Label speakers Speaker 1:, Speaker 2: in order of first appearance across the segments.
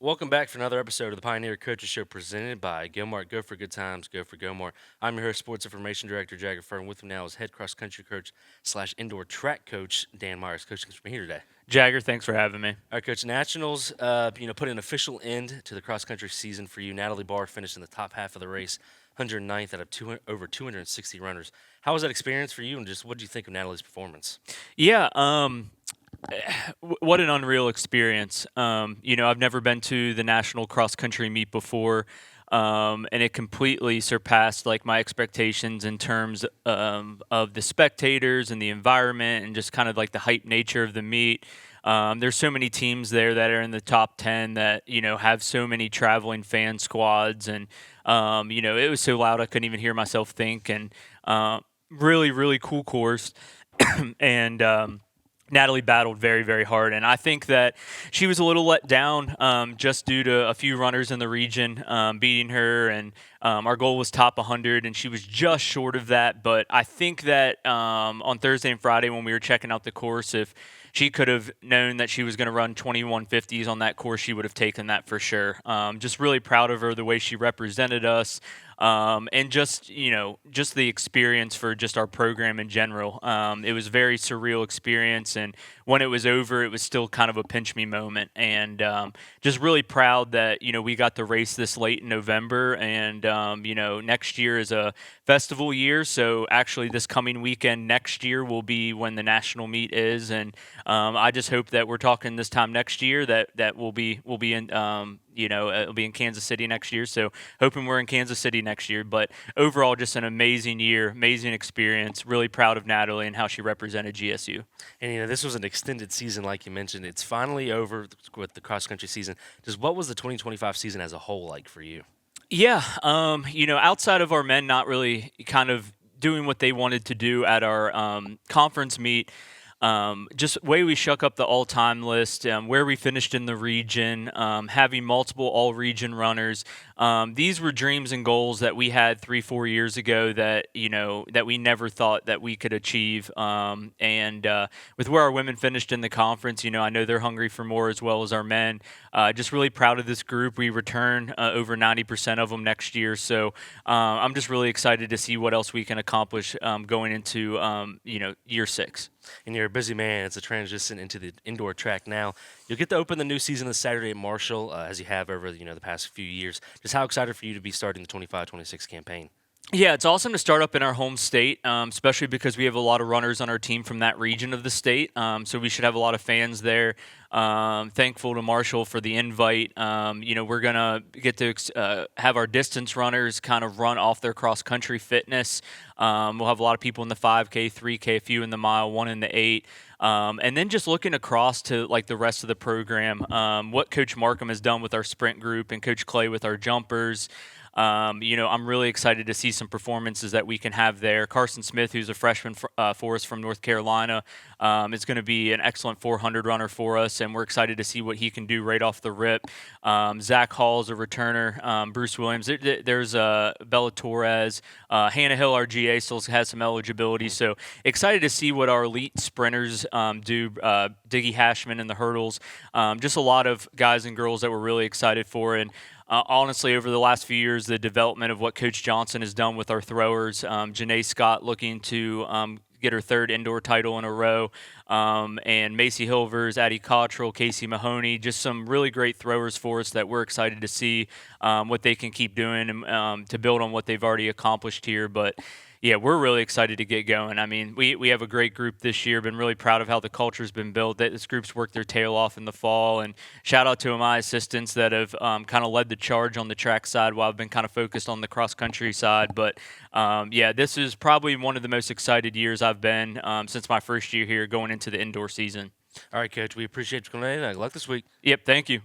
Speaker 1: Welcome back for another episode of the Pioneer Coaches Show presented by GoMart. Go for good times, go for GoMart. I'm your host, Sports Information Director Jagger Furr, and with me now is head cross country coach / indoor track coach Dan Meyers. Coach, thanks for being here today.
Speaker 2: Jagger, thanks for having me.
Speaker 1: All right, Coach. Nationals, put an official end to the cross country season for you. Natalie Barr finished in the top half of the race, 109th out of over 260 runners. How was that experience for you, and just what did you think of Natalie's performance?
Speaker 2: Yeah, what an unreal experience. I've never been to the national cross country meet before, and it completely surpassed like my expectations in terms of the spectators and the environment and just kind of like the hype nature of the meet. There's so many teams there that are in the top 10 that, have so many traveling fan squads. And, it was so loud I couldn't even hear myself think. And really, really cool course. and Natalie battled very, very hard. And I think that she was a little let down just due to a few runners in the region beating her. And our goal was top 100, and she was just short of that. But I think that on Thursday and Friday when we were checking out the course, if she could have known that she was going to run 2150s on that course, she would have taken that for sure. Just really proud of her, the way she represented us. And just the experience for just our program in general. It was a very surreal experience, and when it was over, it was still kind of a pinch me moment. And just really proud that we got to race this late in November, and next year is a festival year. So actually, this coming weekend next year will be when the national meet is, and I just hope that we're talking this time next year that we'll be in. It'll be in Kansas City next year, so hoping we're in Kansas City next year. But overall, just an amazing year, amazing experience. Really proud of Natalie and how she represented GSU.
Speaker 1: And this was an extended season, like you mentioned. It's finally over with the cross country season. Just what was the 2025 season as a whole like for you?
Speaker 2: Yeah, outside of our men not really kind of doing what they wanted to do at our conference meet. Just way we shook up the all-time list, where we finished in the region, having multiple all-region runners. These were dreams and goals that we had 3-4 years ago that that we never thought that we could achieve. And with where our women finished in the conference, I know they're hungry for more as well as our men. Just really proud of this group. We return over 90% of them next year, so I'm just really excited to see what else we can accomplish going into year 6.
Speaker 1: And you're a busy man. It's a transition into the indoor track now. You'll get to open the new season this Saturday at Marshall, as you have over the past few years. Just how excited for you to be starting the 25-26 campaign?
Speaker 2: Yeah, it's awesome to start up in our home state, especially because we have a lot of runners on our team from that region of the state. So we should have a lot of fans there. Thankful to Marshall for the invite. We're going to get to have our distance runners kind of run off their cross-country fitness. We'll have a lot of people in the 5K, 3K, a few in the mile, one in the 8. And then just looking across to like the rest of the program, what Coach Markham has done with our sprint group and Coach Clay with our jumpers. I'm really excited to see some performances that we can have there. Carson Smith, who's a freshman for us from North Carolina, is going to be an excellent 400 runner for us, and we're excited to see what he can do right off the rip. Zach Hall's a returner. Bruce Williams. There's Bella Torres. Hannah Hill, our GA, still has some eligibility. So excited to see what our elite sprinters do. Diggy Hashman in the hurdles. Just a lot of guys and girls that we're really excited for. And honestly, over the last few years, the development of what Coach Johnson has done with our throwers, Janae Scott looking to get her 3rd indoor title in a row, and Macy Hilvers, Addie Cottrell, Casey Mahoney, just some really great throwers for us that we're excited to see what they can keep doing and to build on what they've already accomplished here. But yeah, we're really excited to get going. I mean, we have a great group this year. Been really proud of how the culture's been built. That this group's worked their tail off in the fall. And shout out to my assistants that have kind of led the charge on the track side while I've been kind of focused on the cross country side. But this is probably one of the most excited years I've been since my first year here going into the indoor season.
Speaker 1: All right, Coach. We appreciate you coming in. Good luck this week.
Speaker 2: Yep, thank you.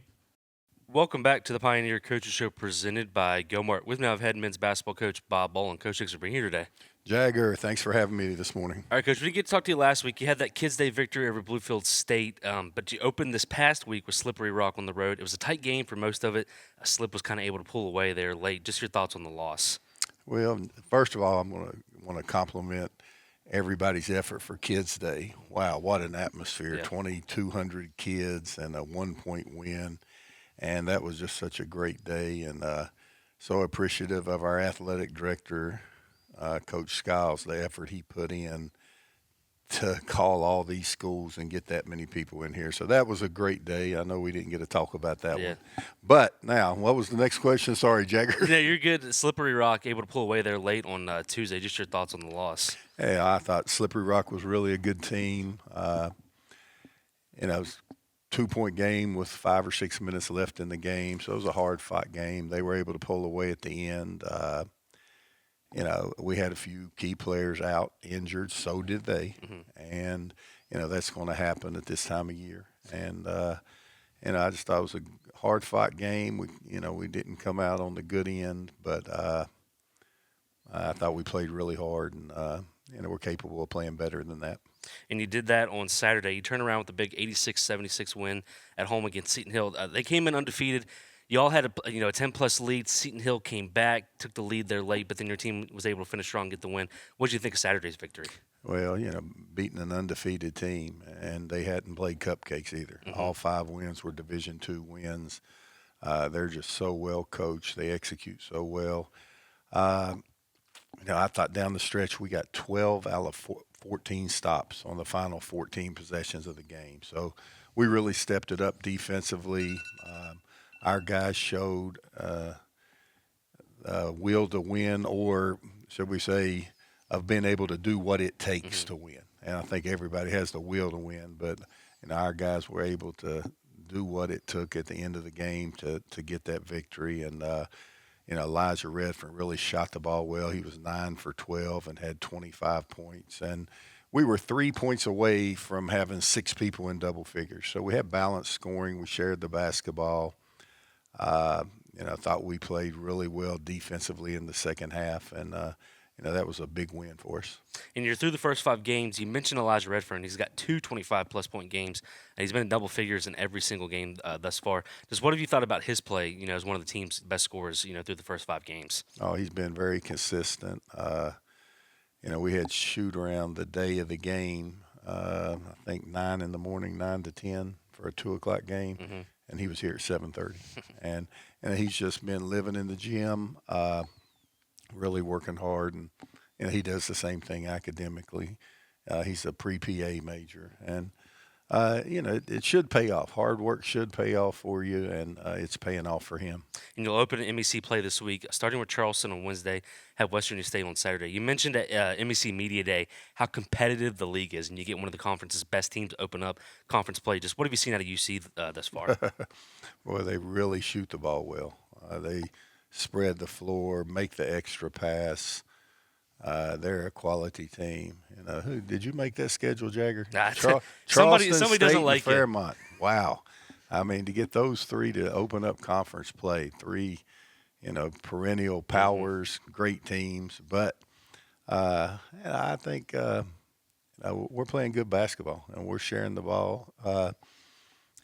Speaker 1: Welcome back to the Pioneer Coaches Show presented by GoMart. With me, I've had men's basketball coach Bob Bolen. Coach, thanks for being here today.
Speaker 3: Jagger, thanks for having me this morning.
Speaker 1: All right, Coach, we didn't get to talk to you last week. You had that Kids Day victory over Bluefield State, but you opened this past week with Slippery Rock on the road. It was a tight game for most of it. Slip was kind of able to pull away there late. Just your thoughts on the loss.
Speaker 3: Well, first of all, I'm going to compliment everybody's effort for Kids Day. Wow, what an atmosphere.
Speaker 1: Yeah.
Speaker 3: 2,200 kids and a 1-point win. and that was just such a great day, and so appreciative of our athletic director, Coach Skiles, the effort he put in to call all these schools and get that many people in here. So that was a great day. I know we didn't get to talk about that
Speaker 1: Yeah.
Speaker 3: one. But now, what was the next question? Sorry, Jagger.
Speaker 1: Yeah, you're good. Slippery Rock able to pull away there late on Tuesday. Just your thoughts on the loss.
Speaker 3: Hey, I thought Slippery Rock was really a good team. It was a 2-point game with 5 or 6 minutes left in the game, so it was a hard-fought game. They were able to pull away at the end. We had a few key players out injured, so did they. And, that's going to happen at this time of year. And, I just thought it was a hard-fought game. We didn't come out on the good end, but I thought we played really hard, and, we're capable of playing better than that.
Speaker 1: And you did that on Saturday. You turned around with a big 86-76 win at home against Seton Hill. They came in undefeated. Y'all had a 10-plus lead. Seton Hill came back, took the lead there late, but then your team was able to finish strong and get the win. What did you think of Saturday's victory?
Speaker 3: Well, beating an undefeated team, and they hadn't played cupcakes either. All 5 wins were Division II wins. They're just so well coached. They execute so well. I thought down the stretch we got 12 out of 14 stops on the final 14 possessions of the game. So we really stepped it up defensively. Our guys showed will to win, or should we say, of being able to do what it takes to win. And I think everybody has the will to win, but our guys were able to do what it took at the end of the game to get that victory. And Elijah Redfern really shot the ball well. He was 9 for 12 and had 25 points. And we were 3 points away from having 6 people in double figures. So we had balanced scoring. We shared the basketball. I thought we played really well defensively in the second half, and that was a big win for us.
Speaker 1: And you're through the first 5 games. You mentioned Elijah Redfern. He's got 2 25-plus point games, and he's been in double figures in every single game thus far. Just what have you thought about his play, as one of the team's best scorers, through the first 5 games?
Speaker 3: Oh, he's been very consistent. We had shoot around the day of the game, I think 9 in the morning, 9 to 10 for a 2 o'clock game, and he was here at 7:30. and he's just been living in the gym, really working hard, and he does the same thing academically. He's a pre-PA major, and it should pay off. Hard work should pay off for you, and it's paying off for him.
Speaker 1: And you'll open an MEC play this week, starting with Charleston on Wednesday, have Western State on Saturday. You mentioned at MEC Media Day how competitive the league is, and you get one of the conference's best teams to open up conference play. Just what have you seen out of UC thus far?
Speaker 3: Boy, they really shoot the ball well. They spread the floor, make the extra pass. They're a quality team. Who did you make that schedule, Jagger?
Speaker 1: Somebody
Speaker 3: State
Speaker 1: doesn't like
Speaker 3: and Fairmont. Wow. I mean, to get those 3 to open up conference play, 3, perennial powers, great teams. But I think we're playing good basketball, and we're sharing the ball.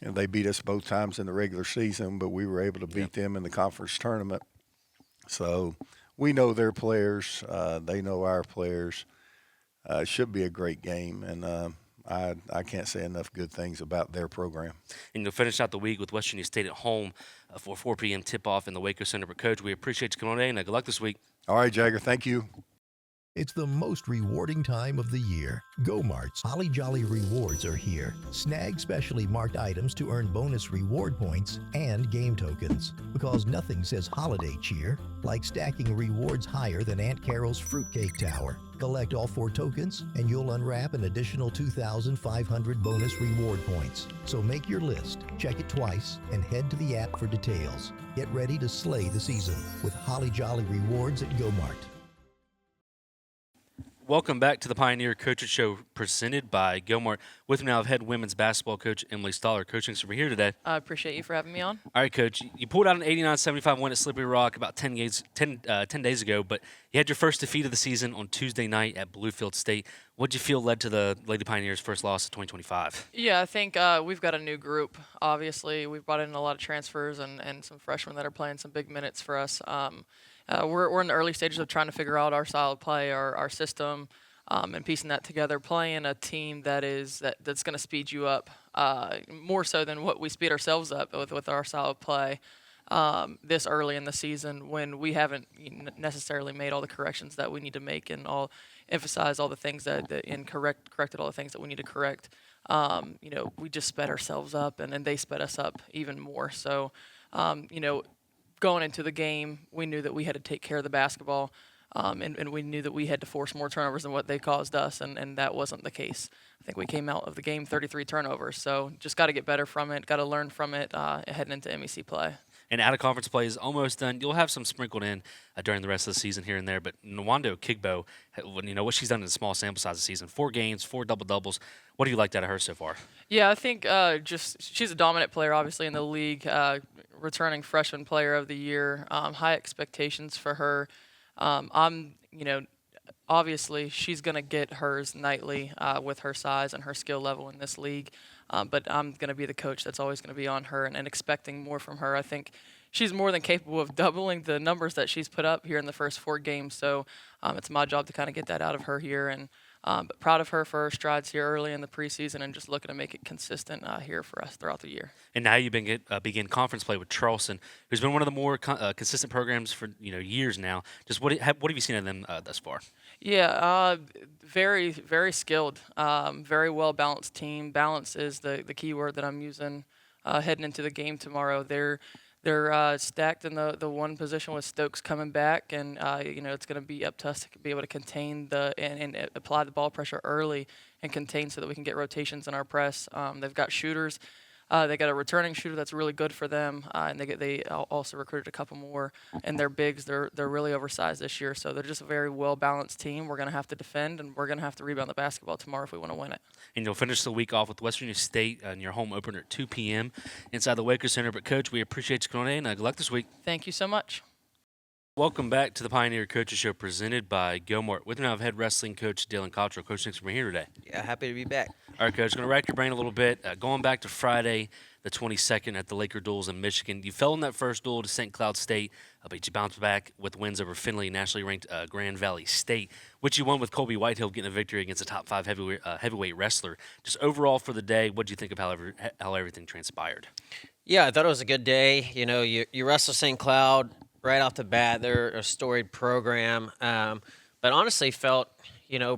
Speaker 3: They beat us both times in the regular season, but we were able to beat them in the conference tournament. So we know their players. They know our players. It should be a great game, and I can't say enough good things about their program.
Speaker 1: And you'll finish out the week with Western State at home for 4 p.m. tip-off in the Waco Center. But, Coach, we appreciate you coming on today, and good luck this week.
Speaker 3: All right, Jagger, thank you.
Speaker 4: It's the most rewarding time of the year. GoMart's Holly Jolly Rewards are here. Snag specially marked items to earn bonus reward points and game tokens. Because nothing says holiday cheer like stacking rewards higher than Aunt Carol's Fruitcake Tower. Collect all 4 tokens and you'll unwrap an additional 2,500 bonus reward points. So make your list, check it twice, and head to the app for details. Get ready to slay the season with Holly Jolly Rewards at GoMart.
Speaker 1: Welcome back to the Pioneer Coaches Show presented by GoMart. With me now, I've head women's basketball coach Emily Stoller. Coach, thanks for being here today.
Speaker 5: I appreciate you for having me on.
Speaker 1: All right, Coach. You pulled out an 89-75 win at Slippery Rock about 10 days ago, but you had your first defeat of the season on Tuesday night at Bluefield State. What did you feel led to the Lady Pioneers' first loss of 2025?
Speaker 5: Yeah, I think we've got a new group. Obviously, we've brought in a lot of transfers and some freshmen that are playing some big minutes for us. We're in the early stages of trying to figure out our style of play, our system. and piecing that together, playing a team that's going to speed you up more so than what we speed ourselves up with our style of play this early in the season when we haven't necessarily made all the corrections that we need to make and emphasize all the things and corrected all the things that we need to correct. We just sped ourselves up, and they sped us up even more. So, going into the game, we knew that we had to take care of the basketball, and we knew that we had to force more turnovers than what they caused us, and that wasn't the case. I think we came out of the game 33 turnovers. So just got to get better from it, got to learn from it heading into MEC play.
Speaker 1: And out-of-conference play is almost done. You'll have some sprinkled in during the rest of the season here and there. But Nwando Kigbo, what she's done in a small sample size of the season, 4 games, 4 double-doubles. What do you like out of her so far?
Speaker 5: Yeah, I think she's a dominant player, obviously, in the league, returning freshman player of the year. High expectations for her. Obviously, she's going to get hers nightly with her size and her skill level in this league. But I'm going to be the coach that's always going to be on her and expecting more from her. I think she's more than capable of doubling the numbers that she's put up here in the first 4 games. So it's my job to kind of get that out of her here. And but proud of her for her strides here early in the preseason and just looking to make it consistent here for us throughout the year.
Speaker 1: And now you begin conference play with Charleston, who's been one of the more consistent programs for years now. Just what have you seen of them thus far?
Speaker 5: Yeah, very, very skilled, very well-balanced team. Balance is the key word that I'm using heading into the game tomorrow. They're stacked in the one position with Stokes coming back, and it's going to be up to us to be able to contain and apply the ball pressure early and contain so that we can get rotations in our press. They've got shooters. They got a returning shooter that's really good for them, and they also recruited a couple more. And they're bigs. They're really oversized this year, so they're just a very well balanced team. We're going to have to defend, and we're going to have to rebound the basketball tomorrow if we want to win it.
Speaker 1: And you'll finish the week off with West Virginia State in your home opener at 2 p.m. inside the Waco Center. But Coach, we appreciate you coming in. Good luck this week.
Speaker 5: Thank you so much.
Speaker 1: Welcome back to the Pioneer Coaches Show presented by GoMart. With me now, I have head wrestling coach Dylan Cottrell. Coach, thanks for being here today.
Speaker 6: Yeah, happy to be back.
Speaker 1: All right, Coach, going to rack your brain a little bit. Going back to Friday, the 22nd at the Laker Duels in Michigan. You fell in that first duel to St. Cloud State, but you bounced back with wins over Findlay, nationally ranked Grand Valley State, which you won with Colby Whitehill getting a victory against a top 5 heavyweight wrestler. Just overall for the day, what do you think of how everything transpired?
Speaker 6: Yeah, I thought it was a good day. You wrestle St. Cloud right off the bat. They're a storied program, but honestly felt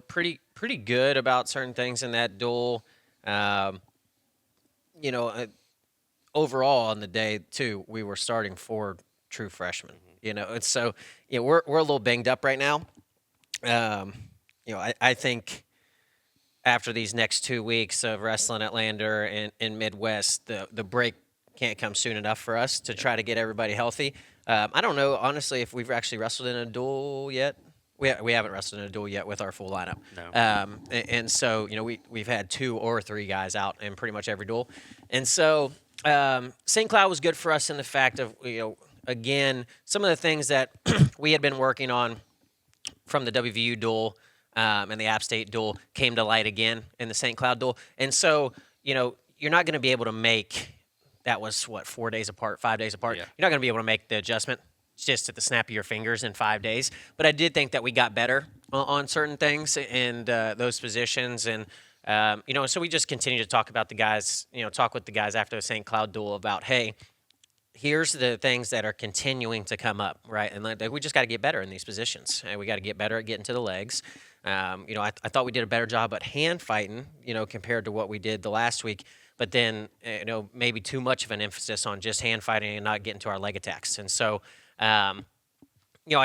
Speaker 6: pretty good about certain things in that duel. Overall on the day too, we were starting 4 true freshmen. And so we're a little banged up right now. I think after these next 2 weeks of wrestling at Lander and Midwest, the break can't come soon enough for us to try to get everybody healthy. I don't know, honestly, if we've actually wrestled in a duel yet. We haven't wrestled in a duel yet with our full lineup.
Speaker 1: No.
Speaker 6: And so, we've had 2 or 3 guys out in pretty much every duel. And so St. Cloud was good for us in the fact of, again, some of the things that we had been working on from the WVU duel and the App State duel came to light again in the St. Cloud duel. And so, you're not going to be able to make – that was, 4 days apart, 5 days apart.
Speaker 1: Yeah.
Speaker 6: You're not going to be able to make the adjustment just at the snap of your fingers in 5 days. But I did think that we got better on certain things and those positions. And, so we just continue to talk about the guys, talk with the guys after the St. Cloud duel about, hey, here's the things that are continuing to come up, right? And we just got to get better in these positions. And we got to get better at getting to the legs. I thought we did a better job at hand fighting, compared to what we did the last week. But then, maybe too much of an emphasis on just hand fighting and not getting to our leg attacks. And so, I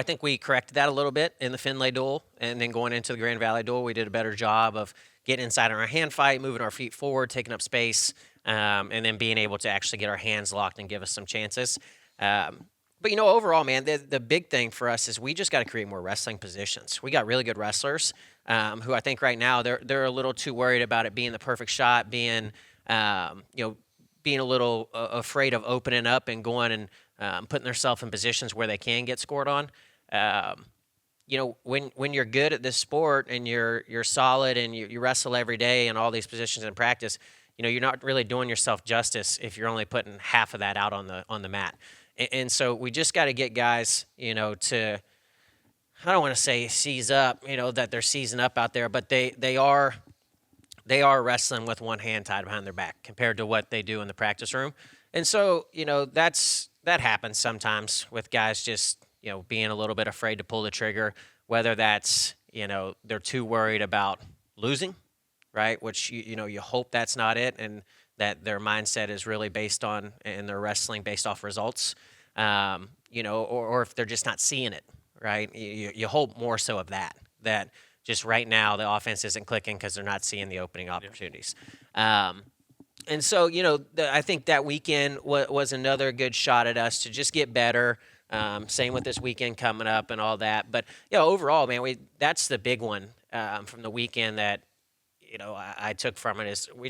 Speaker 6: think we corrected that a little bit in the Findlay duel. And then going into the Grand Valley duel, we did a better job of getting inside on our hand fight, moving our feet forward, taking up space, and then being able to actually get our hands locked and give us some chances. But, overall, man, the big thing for us is we just got to create more wrestling positions. We got really good wrestlers who I think right now they're a little too worried about it being the perfect shot, being being a little afraid of opening up and going and putting themselves in positions where they can get scored on. When you're good at this sport and you're solid and you wrestle every day in all these positions in practice, you're not really doing yourself justice if you're only putting half of that out on the mat. And so we just got to get guys, to I don't want to say seize up, that they're seizing up out there, but they are wrestling with one hand tied behind their back compared to what they do in the practice room. And so, that happens sometimes with guys just, being a little bit afraid to pull the trigger, whether that's, they're too worried about losing, right? Which, you hope that's not it, and that their mindset is really based on, and they're wrestling based off results, or if they're just not seeing it, right? You hope more so of that just right now the offense isn't clicking because they're not seeing the opening opportunities. And so, I think that weekend was another good shot at us to just get better. Same with this weekend coming up and all that. But, overall, man, that's the big one from the weekend that, I took from it is we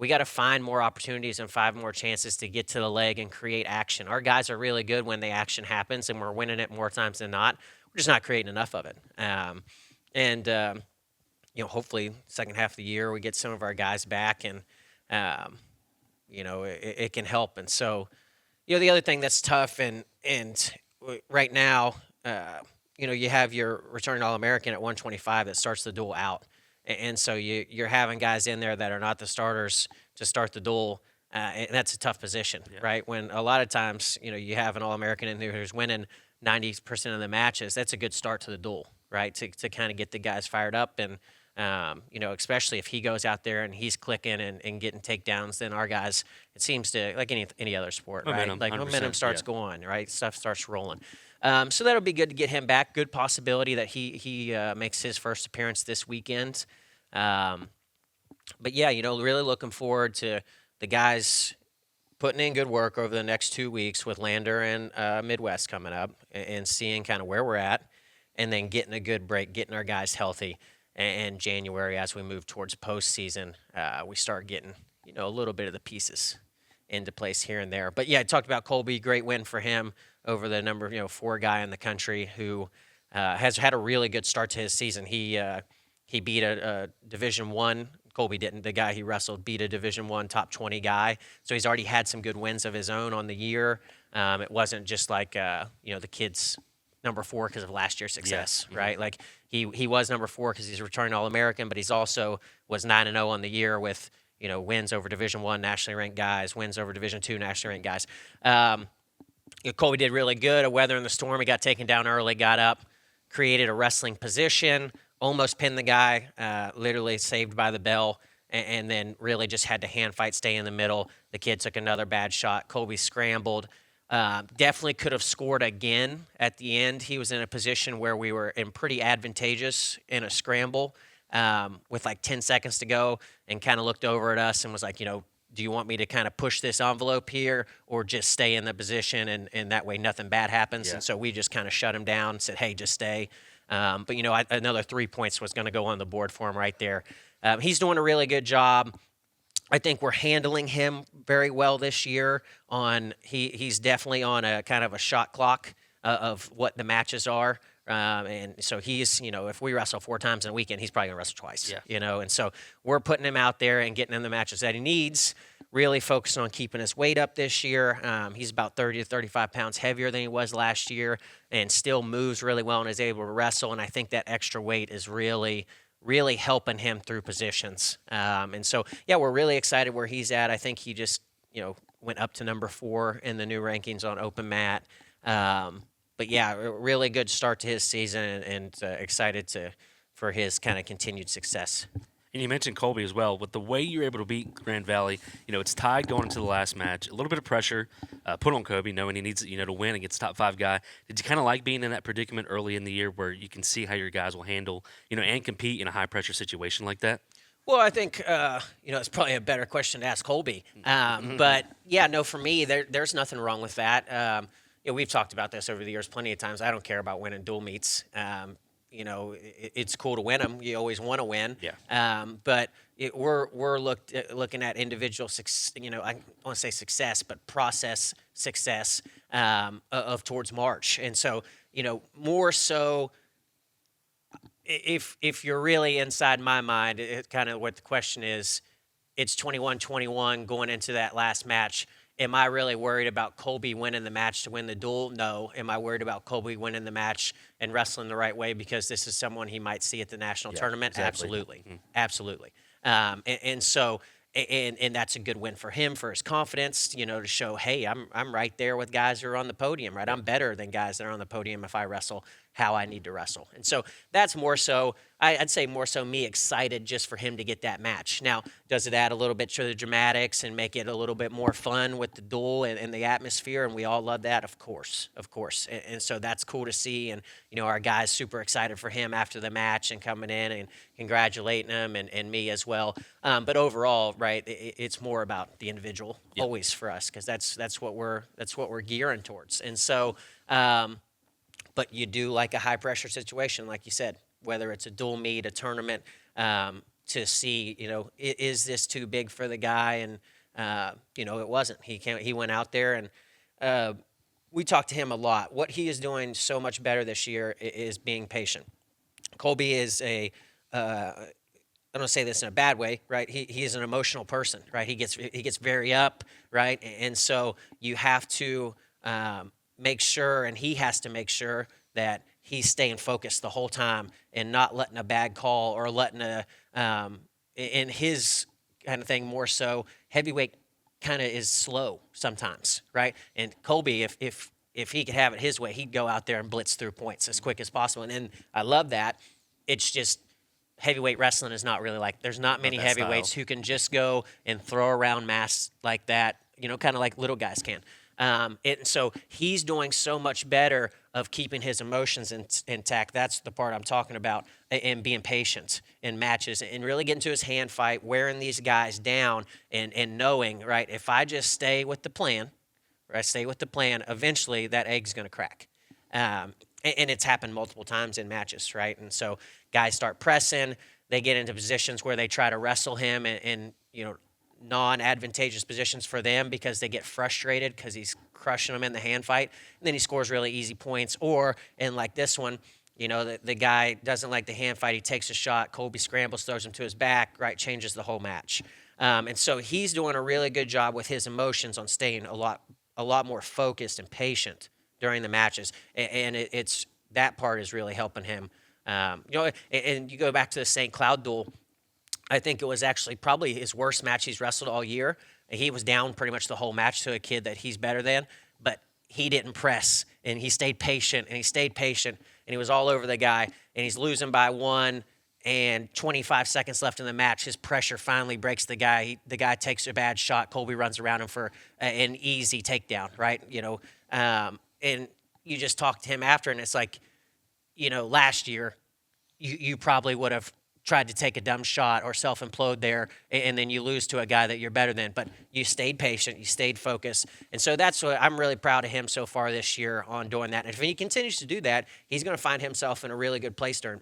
Speaker 6: got to find more opportunities and 5 more chances to get to the leg and create action. Our guys are really good when the action happens, and we're winning it more times than not. We're just not creating enough of it. Hopefully second half of the year we get some of our guys back, and it can help. And so, the other thing that's tough and right now, you have your returning All-American at 125 that starts the duel out. And so you're having guys in there that are not the starters to start the duel, and that's a tough position, right? When a lot of times, you have an All-American in there who's winning 90% of the matches, that's a good start to the duel, right? To kind of get the guys fired up, and especially if he goes out there and he's clicking and getting takedowns, then our guys, it seems to, like any other sport,
Speaker 1: Momentum,
Speaker 6: right? Like
Speaker 1: 100%,
Speaker 6: momentum starts going, right? Stuff starts rolling. So that'll be good to get him back. Good possibility that he makes his first appearance this weekend. But yeah, really looking forward to the guys putting in good work over the next 2 weeks with Lander and Midwest coming up, and seeing kind of where we're at, and then getting a good break, getting our guys healthy. And January, as we move towards postseason, we start getting, a little bit of the pieces into place here and there. But yeah, I talked about Colby, great win for him over the number 4 guy in the country who has had a really good start to his season. He beat a Division I. Colby didn't. The guy he wrestled beat a Division I top 20 guy. So he's already had some good wins of his own on the year. It wasn't just like the kid's number 4 because of last year's success, right? Like he was number 4 because he's a returning All-American, but he's also was 9-0 on the year with wins over Division I nationally ranked guys, wins over Division II nationally ranked guys. Colby did really good. A weather in the storm, he got taken down early, got up, created a wrestling position, almost pinned the guy, literally saved by the bell, and then really just had to hand fight, stay in the middle. The kid took another bad shot. Colby scrambled. Definitely could have scored again at the end. He was in a position where we were in pretty advantageous in a scramble with like 10 seconds to go, and kind of looked over at us and was like, do you want me to kind of push this envelope here or just stay in the position and that way nothing bad happens? And so we just kind of shut him down, said, hey, just stay. But, another 3 points was going to go on the board for him right there. He's doing a really good job. I think we're handling him very well this year. He's definitely on a kind of a shot clock of what the matches are. And so he's, if we wrestle 4 times in a weekend, he's probably going to wrestle twice, and so we're putting him out there and getting him the matches that he needs, really focusing on keeping his weight up this year. He's about 30 to 35 pounds heavier than he was last year, and still moves really well and is able to wrestle. And I think that extra weight is really helping him through positions. And so, yeah, we're really excited where he's at. I think he just, went up to number 4 in the new rankings on open mat. But yeah, a really good start to his season, and excited for his kind of continued success.
Speaker 1: And you mentioned Colby as well. With the way you're able to beat Grand Valley, it's tied going into the last match. A little bit of pressure put on Colby, knowing he needs to win against top 5 guy. Did you kind of like being in that predicament early in the year where you can see how your guys will handle, and compete in a high pressure situation like that?
Speaker 6: Well, I think it's probably a better question to ask Colby. But yeah, no, for me, there's nothing wrong with that. We've talked about this over the years plenty of times. I don't care about winning dual meets. It's cool to win them. You always want to win.
Speaker 1: Yeah.
Speaker 6: But we're looking at individual success. I don't want to say success, but process success of towards March. And so, more so, if you're really inside my mind, it kind of what the question is. It's 21-21 going into that last match, Am I really worried about Colby winning the match to win the duel? No. Am I worried about Colby winning the match and wrestling the right way because this is someone he might see at the national tournament?
Speaker 1: exactly.
Speaker 6: Absolutely. Absolutely. And so and that's a good win for him, for his confidence, to show, hey, I'm right there with guys who are on the podium, right? I'm better than guys that are on the podium if I wrestle how I need to wrestle. And so that's more so, I'd say more so me excited just for him to get that match. Now, does it add a little bit to the dramatics and make it a little bit more fun with the duel and the atmosphere? And we all love that, of course, of course. And so that's cool to see. And, our guys super excited for him after the match and coming in and congratulating him and me as well. But overall, right, it's more about the individual always for us, because that's what we're gearing towards. And so, but you do like a high pressure situation, like you said, whether it's a dual meet, a tournament, to see, is this too big for the guy? And, it wasn't. He went out there and we talked to him a lot. What he is doing so much better this year is being patient. Colby is I don't say this in a bad way, right? He is an emotional person, right? He gets very up, right? And so you have to make sure, and he has to make sure that he's staying focused the whole time and not letting a bad call or letting in his kind of thing more so, heavyweight kind of is slow sometimes, right? And Colby, if he could have it his way, he'd go out there and blitz through points as quick as possible. And I love that. It's just heavyweight wrestling is not really like, there's not many heavyweights who can just go and throw around mass like that, kind of like little guys can. And so he's doing so much better of keeping his emotions intact. That's the part I'm talking about, and being patient in matches and really getting to his hand fight, wearing these guys down and knowing, right, if I just stay with the plan, eventually that egg's going to crack. And it's happened multiple times in matches, right? And so guys start pressing, they get into positions where they try to wrestle him and non-advantageous positions for them because they get frustrated because he's crushing them in the hand fight, and then he scores really easy points. Or, in like this one, the guy doesn't like the hand fight, he takes a shot, Colby scrambles, throws him to his back, right, changes the whole match. And so he's doing a really good job with his emotions on staying a lot more focused and patient during the matches, and it's that part is really helping him. And you go back to the St. Cloud duel, I think it was actually probably his worst match he's wrestled all year. He was down pretty much the whole match to a kid that he's better than, but he didn't press, and he stayed patient, and he was all over the guy, and he's losing by one, and 25 seconds left in the match. His pressure finally breaks the guy. The guy takes a bad shot. Colby runs around him for an easy takedown, right? And you just talk to him after, and it's like, last year you probably would have tried to take a dumb shot or self-implode there, and then you lose to a guy that you're better than. But you stayed patient, you stayed focused. And so that's what I'm really proud of him so far this year on doing that. And if he continues to do that, he's going to find himself in a really good place during,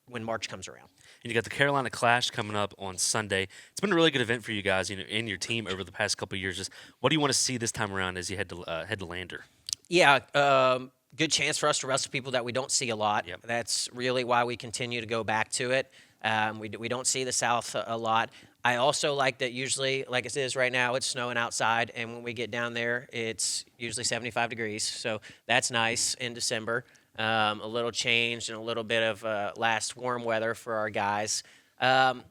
Speaker 6: when March comes around.
Speaker 1: And you got the Carolina Clash coming up on Sunday. It's been a really good event for you guys, and your team over the past couple of years. Just what do you want to see this time around as you head to Lander?
Speaker 6: Yeah, good chance for us to wrestle people that we don't see a lot.
Speaker 1: Yep.
Speaker 6: That's really why we continue to go back to it. We don't see the South a lot. I also like that usually, like it is right now, it's snowing outside, and when we get down there, it's usually 75 degrees. So that's nice in December. A little change and a little bit of last warm weather for our guys. But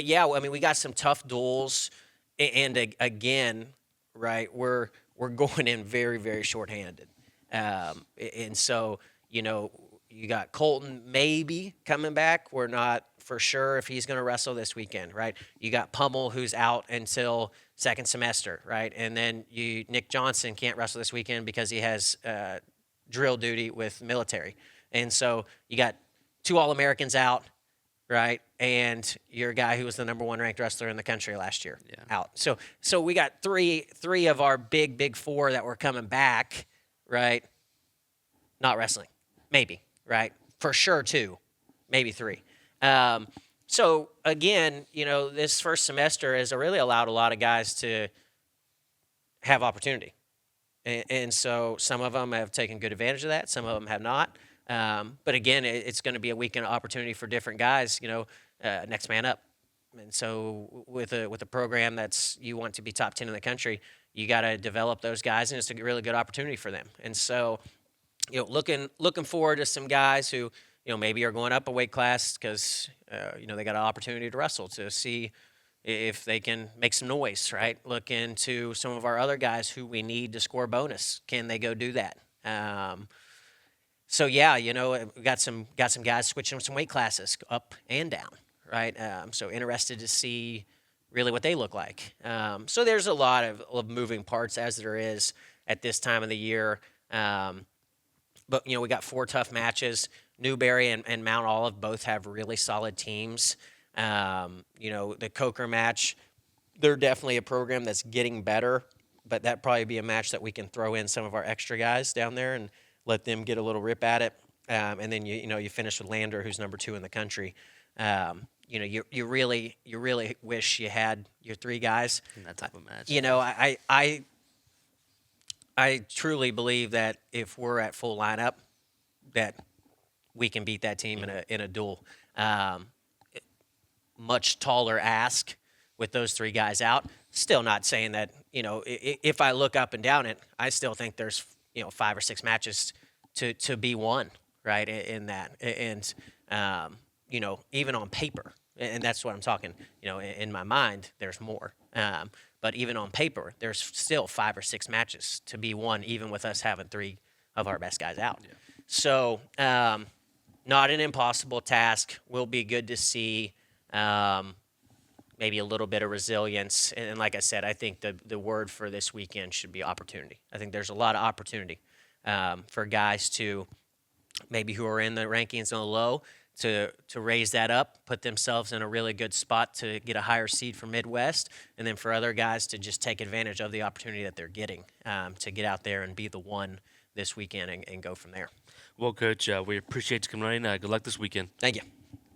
Speaker 6: yeah, we got some tough duels, and again, right, we're going in very, very shorthanded. And so, you got Colton maybe coming back. We're not for sure if he's going to wrestle this weekend, right? You got Pummel, who's out until second semester, right? And then Nick Johnson can't wrestle this weekend because he has drill duty with military. And so you got two All-Americans out, right? And your guy who was the number one ranked wrestler in the country last year out. So we got three of our big four that were coming back, right? Not wrestling. Maybe, right? For sure two, maybe three. So again, this first semester has really allowed a lot of guys to have opportunity. And so some of them have taken good advantage of that. Some of them have not. But again, it's going to be a weekend opportunity for different guys, next man up. And so with a program that's you want to be top 10 in the country, you got to develop those guys, and it's a really good opportunity for them. And so, looking forward to some guys who, maybe are going up a weight class because, they got an opportunity to wrestle, to see if they can make some noise, right? Look into some of our other guys who we need to score bonus. Can they go do that? So yeah, we got some guys switching some weight classes up and down, right? So interested to see really what they look like. So there's a lot of moving parts, as there is at this time of the year. But we got 4 tough matches. Newberry and Mount Olive both have really solid teams. The Coker match, they're definitely a program that's getting better, but that'd probably be a match that we can throw in some of our extra guys down there and let them get a little rip at it. And then you finish with Lander, who's number 2 in the country. You really wish you had your 3 guys
Speaker 1: In that type of match.
Speaker 6: I truly believe that if we're at full lineup, that we can beat that team in a duel. Much taller ask with those 3 guys out. Still not saying that, if I look up and down it, I still think there's, 5 or 6 matches to be won, right, in that. And, even on paper, and that's what I'm talking, in my mind, there's more. But even on paper, there's still 5 or 6 matches to be won, even with us having 3 of our best guys out. Yeah. So, not an impossible task. Will be good to see. Maybe a little bit of resilience. And like I said, I think the word for this weekend should be opportunity. I think there's a lot of opportunity for guys to maybe who are in the rankings on the low to raise that up, put themselves in a really good spot to get a higher seed for Midwest, and then for other guys to just take advantage of the opportunity that they're getting to get out there and be the one this weekend and go from there.
Speaker 1: Well, Coach, we appreciate you coming on. Good luck this weekend.
Speaker 6: Thank you.